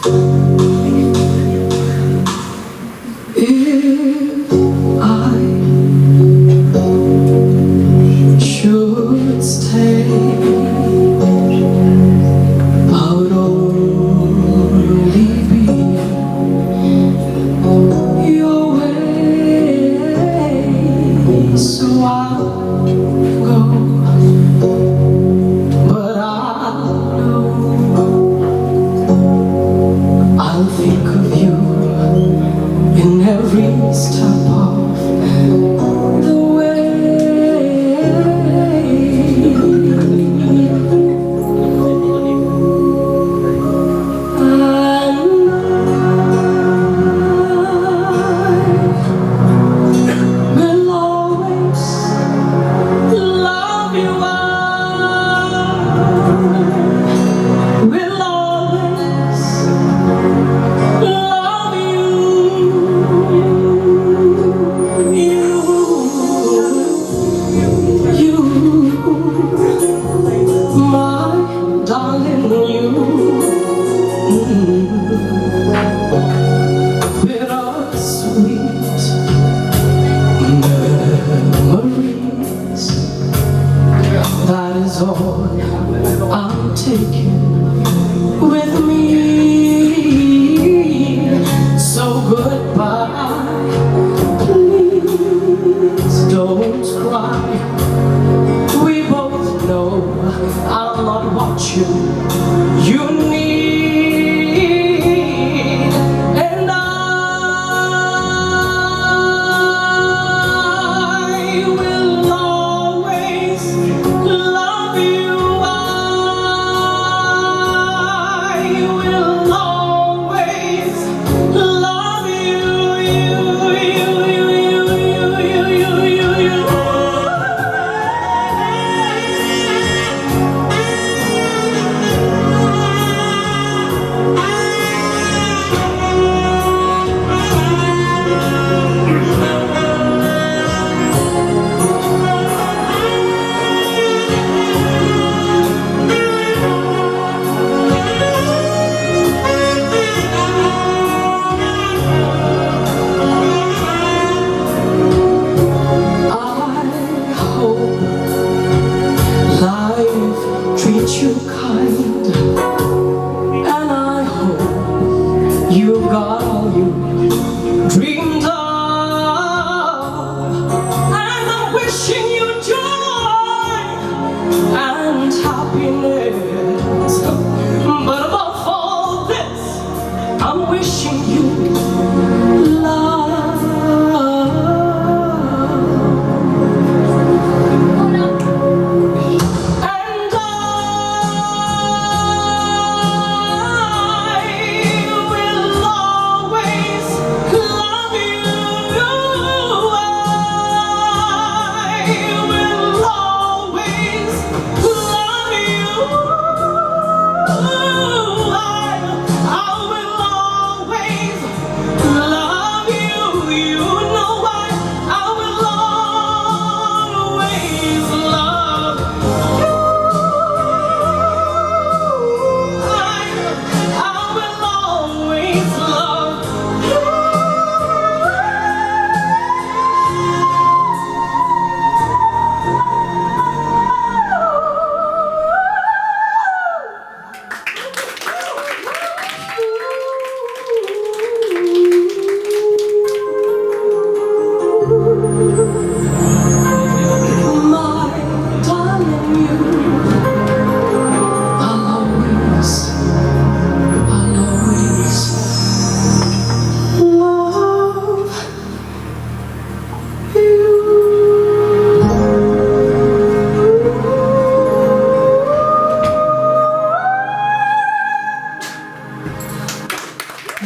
If I should stay, I would only be your way. So I'll go, but I'll think of you in every step of the way. And I will always love you. I will always love you. You, my darling, you. Bittersweet memories, that is all I'm taking with me.